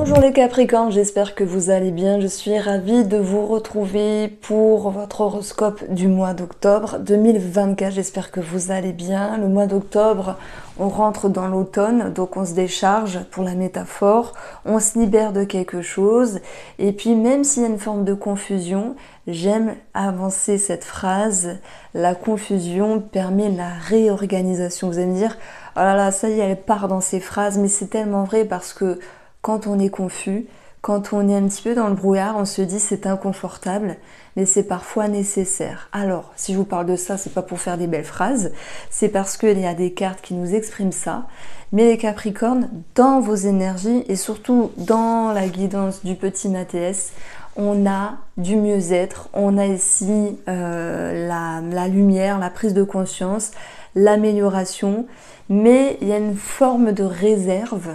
Bonjour les Capricornes, j'espère que vous allez bien. Je suis ravie de vous retrouver pour votre horoscope du mois d'octobre 2024. J'espère que vous allez bien. Le mois d'octobre, on rentre dans l'automne, donc on se décharge pour la métaphore, on se libère de quelque chose. Et puis même s'il y a une forme de confusion, j'aime avancer cette phrase. La confusion permet la réorganisation. Vous allez me dire, oh là là, ça y est, elle part dans ces phrases, mais c'est tellement vrai parce que quand on est confus, quand on est un petit peu dans le brouillard, on se dit c'est inconfortable, mais c'est parfois nécessaire. Alors, si je vous parle de ça, c'est pas pour faire des belles phrases, c'est parce qu'il y a des cartes qui nous expriment ça. Mais les Capricornes, dans vos énergies et surtout dans la guidance du petit Mathias, on a du mieux-être, on a ici la lumière, la prise de conscience, l'amélioration, mais il y a une forme de réserve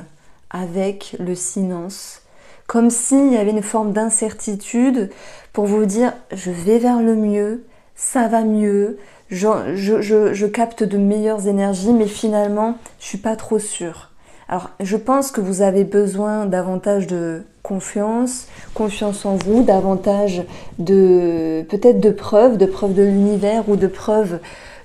avec le silence, comme s'il y avait une forme d'incertitude pour vous dire je vais vers le mieux, ça va mieux, je capte de meilleures énergies, mais finalement je suis pas trop sûre. Alors je pense que vous avez besoin davantage de confiance en vous, davantage de peut-être de preuves de l'univers ou de preuves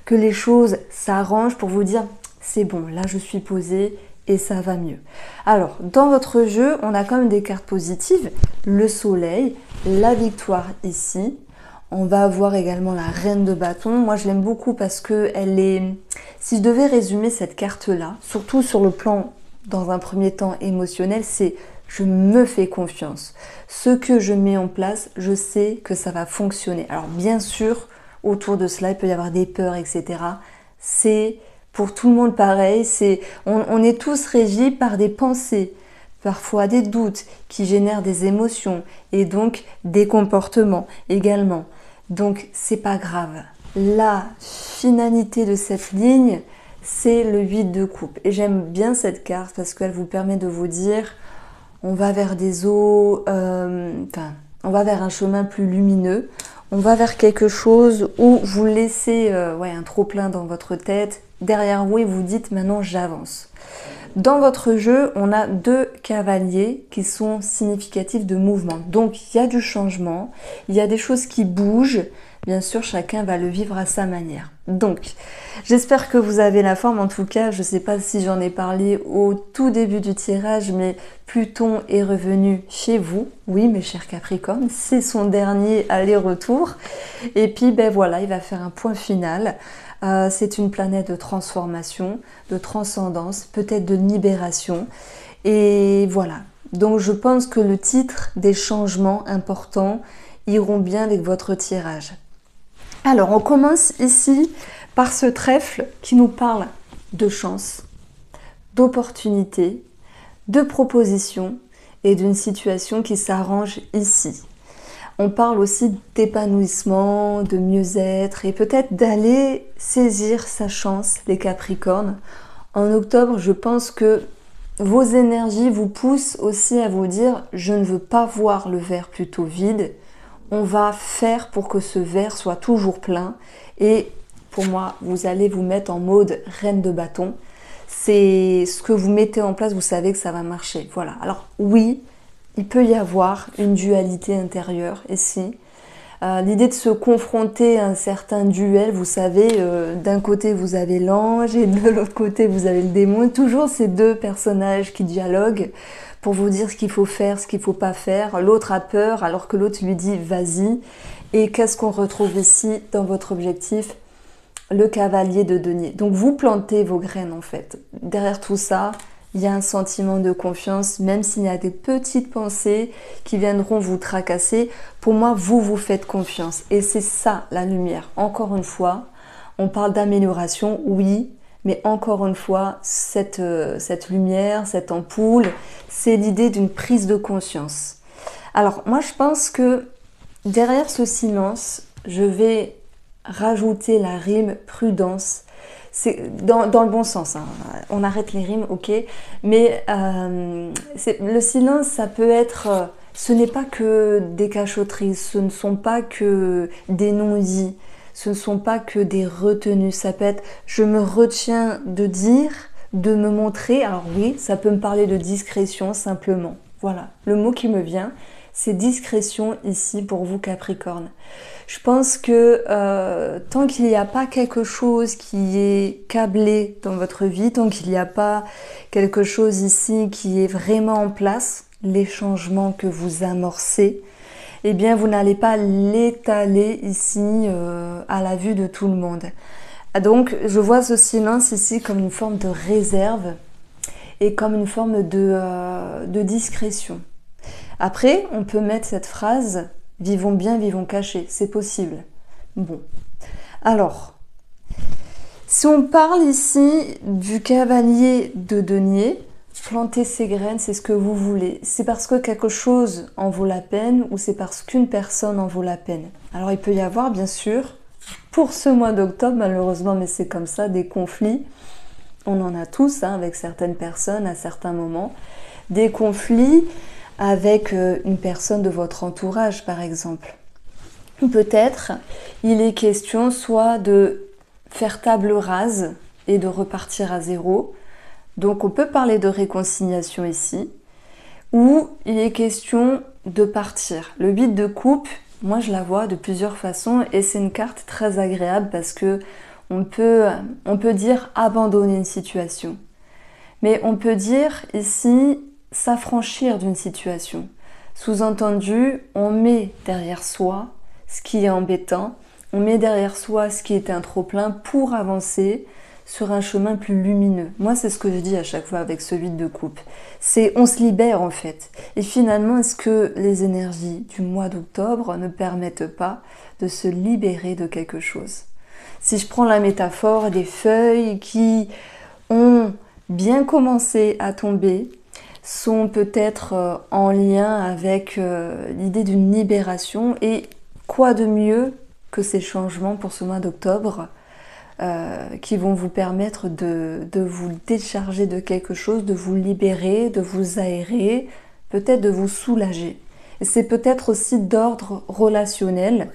que les choses s'arrangent pour vous dire c'est bon, là je suis posée et ça va mieux. Alors, dans votre jeu, on a quand même des cartes positives. Le soleil, la victoire ici. On va avoir également la reine de bâton. Moi, je l'aime beaucoup parce que elle est... Si je devais résumer cette carte-là, surtout sur le plan, dans un premier temps, émotionnel, c'est je me fais confiance. Ce que je mets en place, je sais que ça va fonctionner. Alors, bien sûr, autour de cela, il peut y avoir des peurs, etc. C'est... Pour tout le monde pareil, on est tous régis par des pensées, parfois des doutes qui génèrent des émotions et donc des comportements également. Donc c'est pas grave. La finalité de cette ligne, c'est le 8 de coupe. Et j'aime bien cette carte parce qu'elle vous permet de vous dire on va vers des eaux, on va vers un chemin plus lumineux. On va vers quelque chose où vous laissez un trop-plein dans votre tête. Derrière vous, et vous dites maintenant j'avance. Dans votre jeu, on a 2 cavaliers qui sont significatifs de mouvement. Donc il y a du changement, il y a des choses qui bougent. Bien sûr, chacun va le vivre à sa manière. Donc, j'espère que vous avez la forme. En tout cas, je ne sais pas si j'en ai parlé au tout début du tirage, mais Pluton est revenu chez vous. Oui, mes chers Capricornes, c'est son dernier aller-retour. Et puis, ben voilà, il va faire un point final. C'est une planète de transformation, de transcendance, peut-être de libération. Et voilà. Donc, je pense que le titre des changements importants iront bien avec votre tirage. Alors, on commence ici par ce trèfle qui nous parle de chance, d'opportunité, de proposition et d'une situation qui s'arrange ici. On parle aussi d'épanouissement, de mieux-être et peut-être d'aller saisir sa chance, les Capricornes. En octobre, je pense que vos énergies vous poussent aussi à vous dire « je ne veux pas voir le verre plutôt vide ». On va faire pour que ce verre soit toujours plein. Et pour moi, vous allez vous mettre en mode reine de bâton. C'est ce que vous mettez en place, vous savez que ça va marcher. Voilà. Alors oui, il peut y avoir une dualité intérieure ici. L'idée de se confronter à un certain duel, vous savez, d'un côté vous avez l'ange et de l'autre côté vous avez le démon. Toujours ces 2 personnages qui dialoguent pour vous dire ce qu'il faut faire, ce qu'il ne faut pas faire. L'autre a peur alors que l'autre lui dit vas-y. Et qu'est-ce qu'on retrouve ici dans votre objectif? Le cavalier de denier. Donc vous plantez vos graines en fait. Derrière tout ça, il y a un sentiment de confiance, même s'il y a des petites pensées qui viendront vous tracasser. Pour moi, vous vous faites confiance. Et c'est ça la lumière. Encore une fois, on parle d'amélioration, oui, mais encore une fois, cette lumière, cette ampoule, c'est l'idée d'une prise de conscience. Alors, moi, je pense que derrière ce silence, je vais rajouter la rime prudence. C'est dans le bon sens, hein. On arrête les rimes, ok, mais le silence, ça peut être, ce n'est pas que des cachotteries, ce ne sont pas que des non-dits, ce ne sont pas que des retenues, ça peut être je me retiens de dire, de me montrer, alors oui, ça peut me parler de discrétion simplement, Voilà, le mot qui me vient, c'est discrétion ici pour vous Capricorne. Je pense que tant qu'il n'y a pas quelque chose qui est câblé dans votre vie, tant qu'il n'y a pas quelque chose ici qui est vraiment en place, les changements que vous amorcez, eh bien vous n'allez pas l'étaler ici à la vue de tout le monde. Donc je vois ce silence ici comme une forme de réserve et comme une forme de discrétion. Après, on peut mettre cette phrase « vivons bien, vivons cachés », c'est possible. Bon, alors, si on parle ici du cavalier de denier, planter ses graines, c'est ce que vous voulez. C'est parce que quelque chose en vaut la peine ou c'est parce qu'une personne en vaut la peine. Alors il peut y avoir, bien sûr, pour ce mois d'octobre, malheureusement, mais c'est comme ça, des conflits. On en a tous hein, avec certaines personnes à certains moments. Des conflits avec une personne de votre entourage, par exemple. Peut-être, il est question soit de faire table rase et de repartir à zéro. Donc on peut parler de réconciliation ici. Ou il est question de partir. Le 8 de coupe, moi je la vois de plusieurs façons et c'est une carte très agréable parce que on peut dire abandonner une situation. Mais on peut dire ici s'affranchir d'une situation. Sous-entendu, on met derrière soi ce qui est embêtant, on met derrière soi ce qui est un trop-plein pour avancer sur un chemin plus lumineux. Moi, c'est ce que je dis à chaque fois avec ce 8 de coupe. C'est on se libère en fait. Et finalement, est-ce que les énergies du mois d'octobre ne permettent pas de se libérer de quelque chose? Si je prends la métaphore des feuilles qui ont bien commencé à tomber, sont peut-être en lien avec l'idée d'une libération. Et quoi de mieux que ces changements pour ce mois d'octobre qui vont vous permettre de vous décharger de quelque chose, de vous libérer, de vous aérer, peut-être de vous soulager. Et c'est peut-être aussi d'ordre relationnel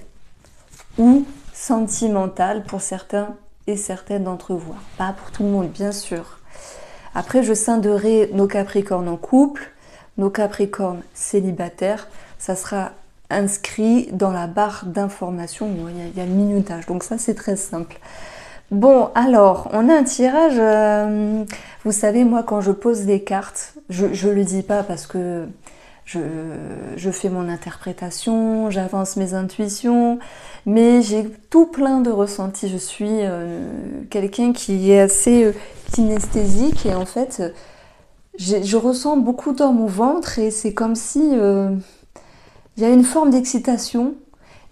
ou sentimental pour certains et certaines d'entre vous. Pas pour tout le monde, bien sûr. Après, je scinderai nos Capricornes en couple, nos Capricornes célibataires. Ça sera inscrit dans la barre d'information. Il y a le minutage, donc ça c'est très simple. Bon, alors, on a un tirage. Vous savez, moi, quand je pose des cartes, je le dis pas parce que je fais mon interprétation, j'avance mes intuitions, mais j'ai tout plein de ressentis. Je suis quelqu'un qui est assez kinesthésique et en fait, je ressens beaucoup dans mon ventre et c'est comme si il y a une forme d'excitation,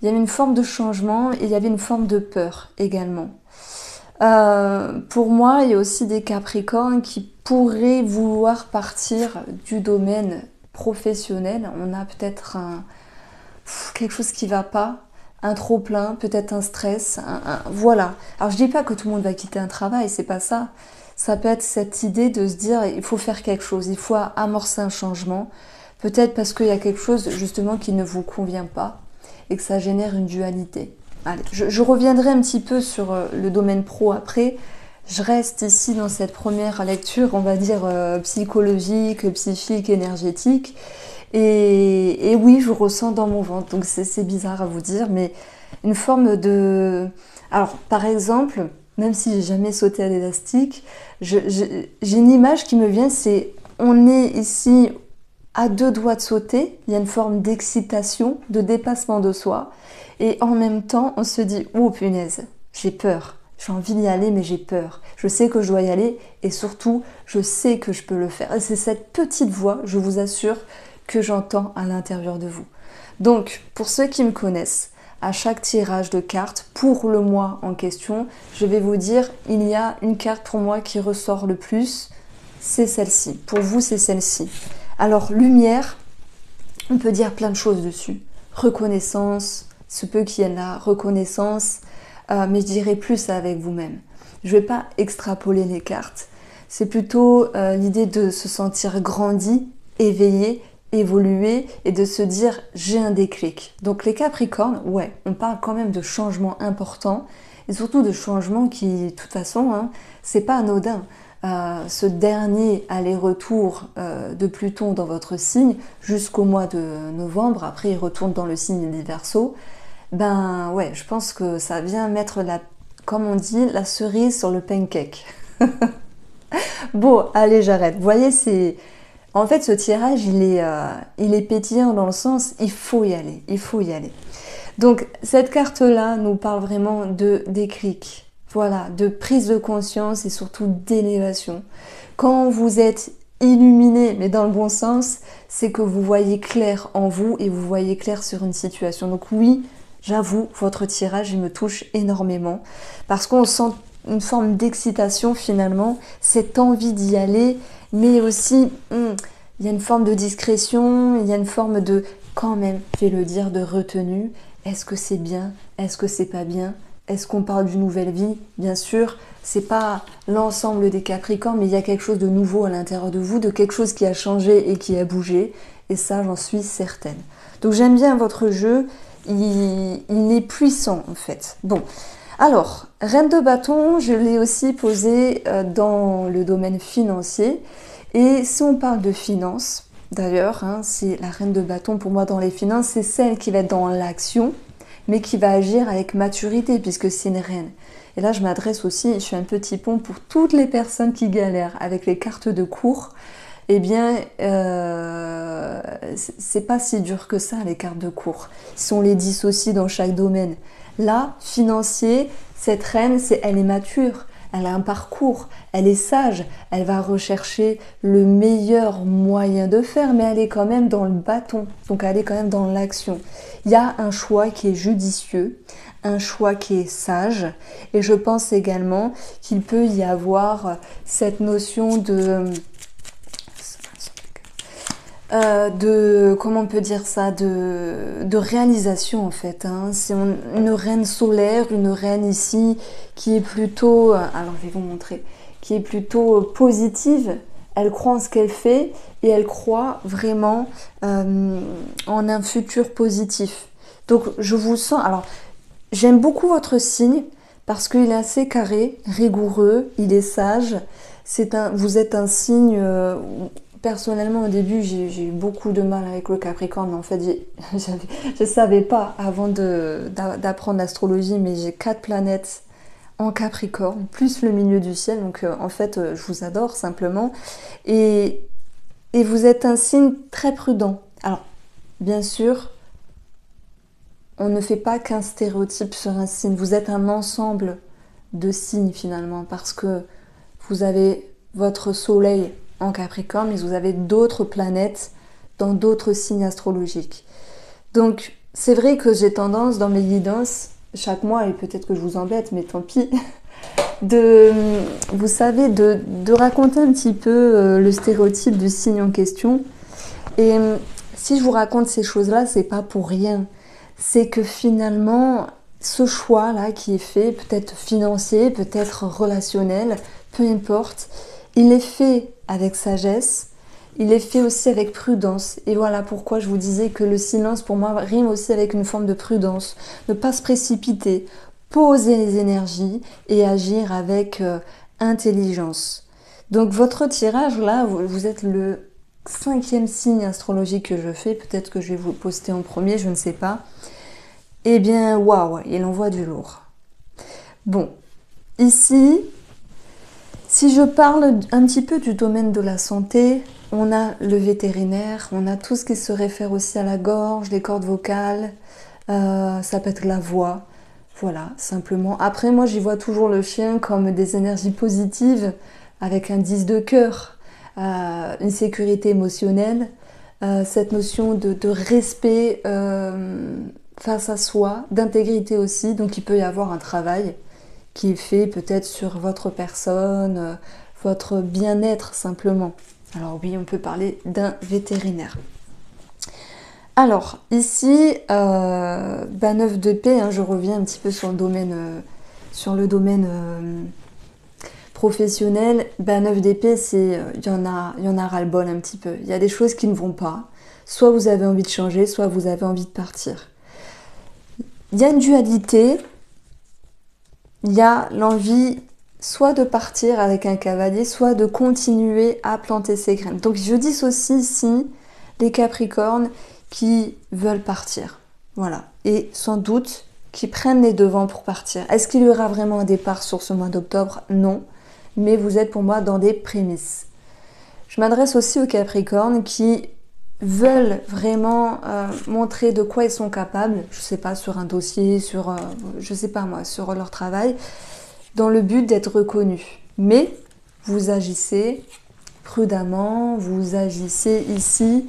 il y avait une forme de changement et il y avait une forme de peur également. Pour moi, il y a aussi des Capricornes qui pourraient vouloir partir du domaine professionnel. On a peut-être quelque chose qui va pas, un trop-plein, peut-être un stress, voilà. Alors je dis pas que tout le monde va quitter un travail, c'est pas ça. Ça peut être cette idée de se dire il faut faire quelque chose, il faut amorcer un changement. Peut-être parce qu'il y a quelque chose justement qui ne vous convient pas et que ça génère une dualité. Allez, je reviendrai un petit peu sur le domaine pro après. Je reste ici dans cette première lecture, on va dire psychologique, psychique, énergétique. Et oui, je ressens dans mon ventre, donc c'est bizarre à vous dire, mais une forme de... Alors, par exemple, même si j'ai jamais sauté à l'élastique, j'ai une image qui me vient, c'est on est ici à deux doigts de sauter, il y a une forme d'excitation, de dépassement de soi, et en même temps, on se dit « Oh punaise, j'ai peur, j'ai envie d'y aller, mais j'ai peur. Je sais que je dois y aller, et surtout, je sais que je peux le faire. » Et c'est cette petite voix, je vous assure, que j'entends à l'intérieur de vous. Donc, pour ceux qui me connaissent, à chaque tirage de cartes, pour le mois en question, je vais vous dire, il y a une carte pour moi qui ressort le plus, c'est celle-ci. Pour vous, c'est celle-ci. Alors, lumière, on peut dire plein de choses dessus. Reconnaissance, ce peu qui est là, reconnaissance, mais je dirais plus avec vous-même. Je ne vais pas extrapoler les cartes. C'est plutôt l'idée de se sentir grandi, éveillé, évoluer et de se dire j'ai un déclic. Donc les Capricornes, ouais, on parle quand même de changements importants et surtout de changements qui, de toute façon, hein, c'est pas anodin. ce dernier aller-retour de Pluton dans votre signe jusqu'au mois de novembre. Après, il retourne dans le signe des Verseaux. Ben ouais, je pense que ça vient mettre comme on dit, la cerise sur le pancake. Bon, allez, j'arrête. Vous voyez, en fait, ce tirage, il est pétillant dans le sens, il faut y aller, il faut y aller. Donc, cette carte-là nous parle vraiment de déclic, voilà, de prise de conscience et surtout d'élévation. Quand vous êtes illuminé, mais dans le bon sens, c'est que vous voyez clair en vous et vous voyez clair sur une situation. Donc oui, j'avoue, votre tirage, il me touche énormément parce qu'on sent une forme d'excitation finalement, cette envie d'y aller, mais aussi il y a une forme de discrétion, il y a une forme de, quand même, je vais le dire, de retenue. Est-ce que c'est bien? Est-ce que c'est pas bien? Est-ce qu'on parle d'une nouvelle vie? Bien sûr, c'est pas l'ensemble des Capricornes, mais il y a quelque chose de nouveau à l'intérieur de vous, de quelque chose qui a changé et qui a bougé, et ça, j'en suis certaine. Donc j'aime bien votre jeu, il est puissant en fait. Bon, alors, Reine de bâton, je l'ai aussi posé dans le domaine financier, et si on parle de finances, d'ailleurs, c'est la reine de bâton pour moi dans les finances, c'est celle qui va être dans l'action, mais qui va agir avec maturité puisque c'est une reine. Et là, je m'adresse aussi, je suis un petit pont pour toutes les personnes qui galèrent avec les cartes de cours. Eh bien, c'est pas si dur que ça, les cartes de cours. Si on les dissocie dans chaque domaine. Là, financier, cette reine, elle est mature. Elle a un parcours, elle est sage, elle va rechercher le meilleur moyen de faire, mais elle est quand même dans le bâton, donc elle est quand même dans l'action. Il y a un choix qui est judicieux, un choix qui est sage, et je pense également qu'il peut y avoir cette notion comment on peut dire ça, de réalisation en fait. C'est une reine solaire, une reine ici qui est plutôt, alors je vais vous montrer, qui est plutôt positive. Elle croit en ce qu'elle fait et elle croit vraiment en un futur positif. Donc je vous sens, alors j'aime beaucoup votre signe parce qu'il est assez carré, rigoureux, il est sage. Vous êtes un signe... Personnellement, au début, j'ai eu beaucoup de mal avec le Capricorne. En fait, je ne savais pas avant d'apprendre l'astrologie, mais j'ai 4 planètes en Capricorne, plus le milieu du ciel. Donc, en fait, je vous adore simplement. Et vous êtes un signe très prudent. Alors, bien sûr, on ne fait pas qu'un stéréotype sur un signe. Vous êtes un ensemble de signes finalement, parce que vous avez votre soleil en Capricorne, mais vous avez d'autres planètes dans d'autres signes astrologiques. Donc, c'est vrai que j'ai tendance dans mes guidances, chaque mois, et peut-être que je vous embête, mais tant pis, vous savez, de raconter un petit peu le stéréotype du signe en question. Et si je vous raconte ces choses-là, c'est pas pour rien. C'est que finalement, ce choix-là qui est fait, peut-être financier, peut-être relationnel, peu importe, il est fait avec sagesse, il est fait aussi avec prudence. Et voilà pourquoi je vous disais que le silence, pour moi, rime aussi avec une forme de prudence. Ne pas se précipiter, poser les énergies et agir avec intelligence. Donc votre tirage, là, vous êtes le 5e signe astrologique que je fais. Peut-être que je vais vous poster en premier, je ne sais pas. Eh bien, waouh, il envoie du lourd. Bon, ici... Si je parle un petit peu du domaine de la santé, on a le vétérinaire, on a tout ce qui se réfère aussi à la gorge, les cordes vocales, ça peut être la voix, voilà, simplement. Après, moi, j'y vois toujours le chien comme des énergies positives, avec un 10 de cœur, une sécurité émotionnelle, cette notion de respect face à soi, d'intégrité aussi, donc il peut y avoir un travail qui est fait peut-être sur votre personne, votre bien-être simplement. Alors oui, on peut parler d'un vétérinaire. Alors, ici, 9 d'épée, je reviens un petit peu sur le domaine professionnel. 9 d'épée, il y en a ras-le-bol un petit peu. Il y a des choses qui ne vont pas. Soit vous avez envie de changer, soit vous avez envie de partir. Il y a une dualité. Il y a l'envie soit de partir avec un cavalier, soit de continuer à planter ses graines. Donc je dissocie ici les Capricornes qui veulent partir. Voilà. Et sans doute qui prennent les devants pour partir. Est-ce qu'il y aura vraiment un départ sur ce mois d'octobre? Non. Mais vous êtes pour moi dans des prémices. Je m'adresse aussi aux Capricornes qui veulent vraiment montrer de quoi ils sont capables, je sais pas, sur un dossier, sur, je sais pas moi, sur leur travail, dans le but d'être reconnus. Mais vous agissez prudemment, vous agissez ici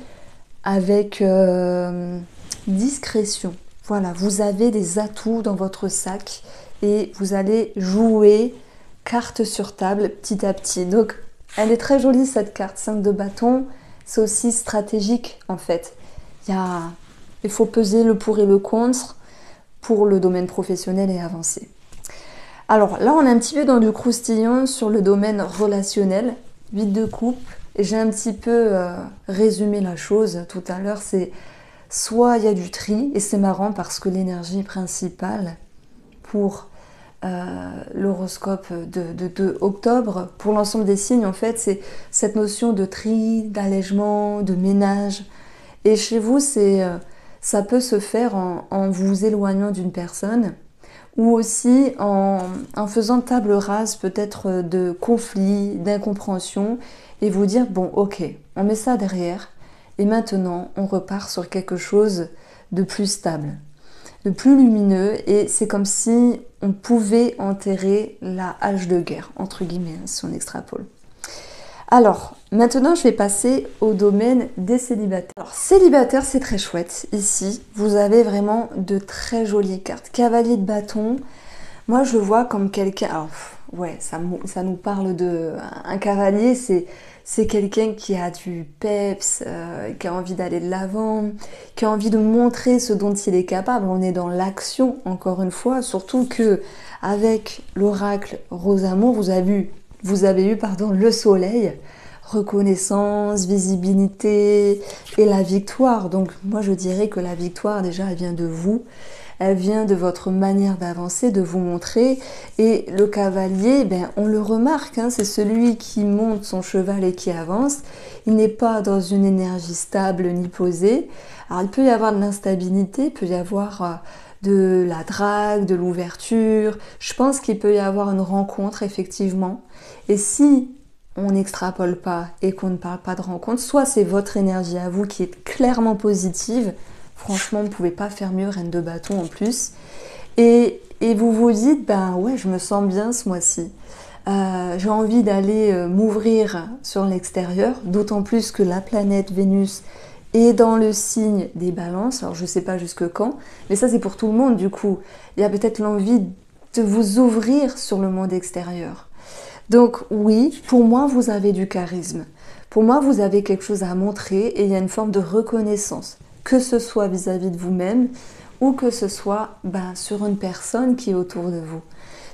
avec discrétion. Voilà, vous avez des atouts dans votre sac et vous allez jouer carte sur table petit à petit. Donc, elle est très jolie cette carte, 5 de bâton. C'est aussi stratégique en fait. Il faut peser le pour et le contre pour le domaine professionnel et avancé. Alors là, on est un petit peu dans du croustillant sur le domaine relationnel, 8 de coupe. Et j'ai un petit peu résumé la chose tout à l'heure. C'est soit il y a du tri, et c'est marrant parce que l'énergie principale pour l'horoscope de octobre, pour l'ensemble des signes, en fait, c'est cette notion de tri, d'allègement, de ménage. Et chez vous, ça peut se faire en vous éloignant d'une personne ou aussi en faisant table rase peut-être de conflits, d'incompréhension et vous dire, bon, ok, on met ça derrière et maintenant, on repart sur quelque chose de plus stable, de plus lumineux, et c'est comme si on pouvait enterrer la hache de guerre, entre guillemets, si on extrapole. Alors, maintenant, je vais passer au domaine des célibataires. Alors, célibataire, c'est très chouette. Ici, vous avez vraiment de très jolies cartes. Cavalier de bâton, moi, je le vois comme quelqu'un... Alors, ouais, ça nous parle de... Un cavalier, c'est quelqu'un qui a du peps, qui a envie d'aller de l'avant, qui a envie de montrer ce dont il est capable. On est dans l'action, encore une fois, surtout que avec l'oracle Rosamour, vous avez eu le soleil, reconnaissance, visibilité et la victoire. Donc moi je dirais que la victoire déjà elle vient de vous, elle vient de votre manière d'avancer, de vous montrer. Et le cavalier, ben, on le remarque, hein, c'est celui qui monte son cheval et qui avance. Il n'est pas dans une énergie stable ni posée. Alors il peut y avoir de l'instabilité, il peut y avoir de la drague, de l'ouverture. Je pense qu'il peut y avoir une rencontre effectivement. Et si on n'extrapole pas et qu'on ne parle pas de rencontre, soit c'est votre énergie à vous qui est clairement positive. Franchement, vous ne pouvez pas faire mieux, reine de bâton en plus. Et vous vous dites, ben ouais, je me sens bien ce mois-ci. J'ai envie d'aller m'ouvrir sur l'extérieur, d'autant plus que la planète Vénus est dans le signe des balances. Alors je ne sais pas jusque quand, mais ça c'est pour tout le monde du coup. Il y a peut-être l'envie de vous ouvrir sur le monde extérieur. Donc oui, pour moi, vous avez du charisme. Pour moi, vous avez quelque chose à montrer et il y a une forme de reconnaissance. Que ce soit vis-à-vis de vous-même ou que ce soit sur une personne qui est autour de vous.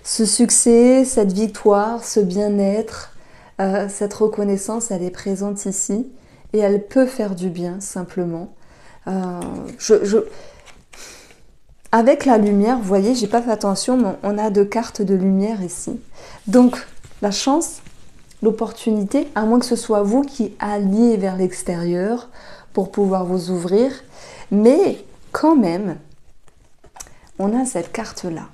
Ce succès, cette victoire, ce bien-être, cette reconnaissance, elle est présente ici et elle peut faire du bien simplement. Avec la lumière, vous voyez, j'ai pas fait attention, mais on a 2 cartes de lumière ici. Donc, la chance, l'opportunité, à moins que ce soit vous qui alliez vers l'extérieur pour pouvoir vous ouvrir, mais quand même, on a cette carte-là.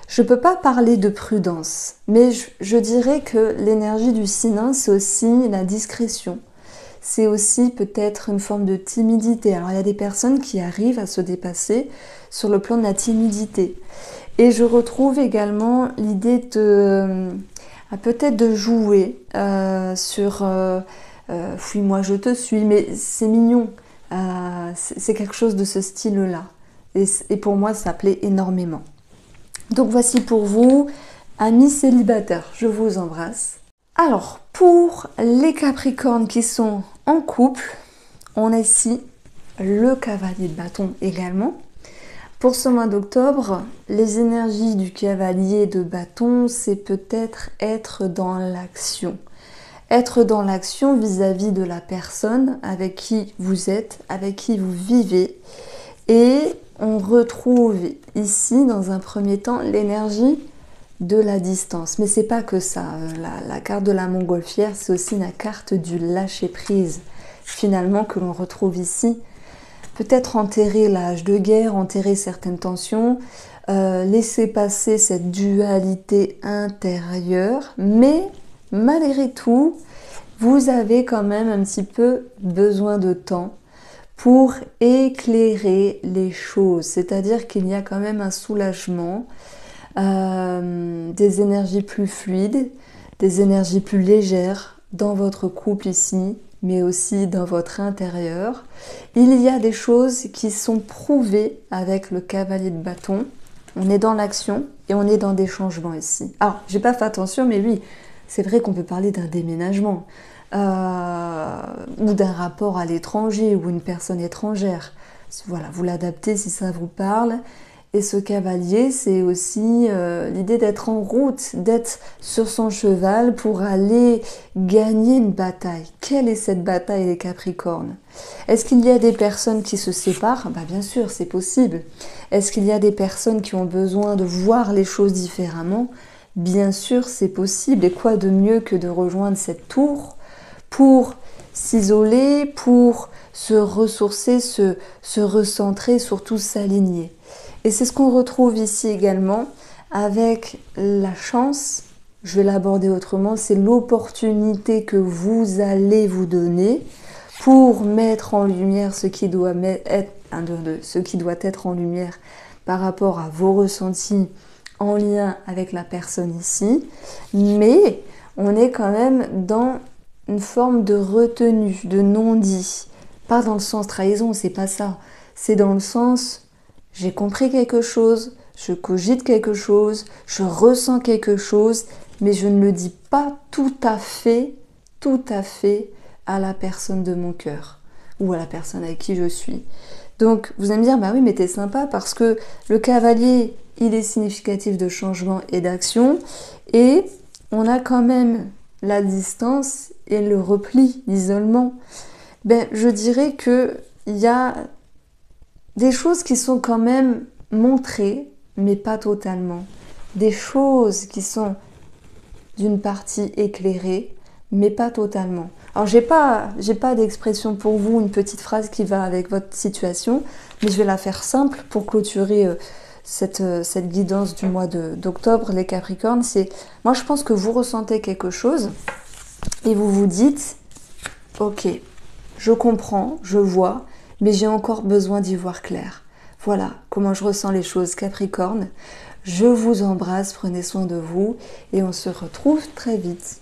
Je ne peux pas parler de prudence, mais je dirais que l'énergie du Sinin, c'est aussi la discrétion. C'est aussi peut-être une forme de timidité. Alors, il y a des personnes qui arrivent à se dépasser sur le plan de la timidité. Et je retrouve également l'idée de peut-être de jouer sur fuis-moi, je te suis, mais c'est mignon. C'est quelque chose de ce style-là. Et pour moi, ça plaît énormément. Donc voici pour vous, amis célibataires, je vous embrasse. Alors, pour les Capricornes qui sont en couple, on a ici le cavalier de bâton également. Pour ce mois d'octobre, les énergies du cavalier de bâton, c'est peut-être être dans l'action. Être dans l'action vis-à-vis de la personne avec qui vous êtes, avec qui vous vivez. Et on retrouve ici, dans un premier temps, l'énergie de la distance. Mais c'est pas que ça. La carte de la montgolfière, c'est aussi la carte du lâcher-prise, finalement, que l'on retrouve ici. Peut-être enterrer l'âge de guerre, enterrer certaines tensions, laisser passer cette dualité intérieure, mais malgré tout, vous avez quand même un petit peu besoin de temps pour éclairer les choses. C'est-à-dire qu'il y a quand même un soulagement, des énergies plus fluides, des énergies plus légères dans votre couple ici, mais aussi dans votre intérieur. Il y a des choses qui sont prouvées avec le cavalier de bâton. On est dans l'action et on est dans des changements ici. Alors, j'ai pas fait attention, mais oui, c'est vrai qu'on peut parler d'un déménagement ou d'un rapport à l'étranger ou une personne étrangère. Voilà, vous l'adaptez si ça vous parle. Et ce cavalier, c'est aussi l'idée d'être en route, d'être sur son cheval pour aller gagner une bataille. Quelle est cette bataille, les Capricornes? Est-ce qu'il y a des personnes qui se séparent? Bah, bien sûr, c'est possible. Est-ce qu'il y a des personnes qui ont besoin de voir les choses différemment? Bien sûr, c'est possible. Et quoi de mieux que de rejoindre cette tour pour s'isoler, pour se ressourcer, se recentrer, surtout s'aligner. Et c'est ce qu'on retrouve ici également avec la chance. Je vais l'aborder autrement, c'est l'opportunité que vous allez vous donner pour mettre en lumière ce qui doit être en lumière par rapport à vos ressentis en lien avec la personne ici. Mais on est quand même dans une forme de retenue, de non-dit. Pas dans le sens trahison, c'est pas ça. C'est dans le sens... J'ai compris quelque chose, je cogite quelque chose, je ressens quelque chose, mais je ne le dis pas tout à fait à la personne de mon cœur ou à la personne avec qui je suis. Donc vous allez me dire, bah oui, mais t'es sympa parce que le cavalier, il est significatif de changement et d'action et on a quand même la distance et le repli, l'isolement. Ben, je dirais qu'il y a des choses qui sont quand même montrées, mais pas totalement. Des choses qui sont d'une partie éclairée, mais pas totalement. Alors, j'ai pas d'expression pour vous, une petite phrase qui va avec votre situation, mais je vais la faire simple pour clôturer cette guidance du mois d'octobre, les Capricornes. Moi, je pense que vous ressentez quelque chose et vous vous dites, ok, je comprends, je vois, mais j'ai encore besoin d'y voir clair. Voilà comment je ressens les choses, Capricorne. Je vous embrasse, prenez soin de vous et on se retrouve très vite.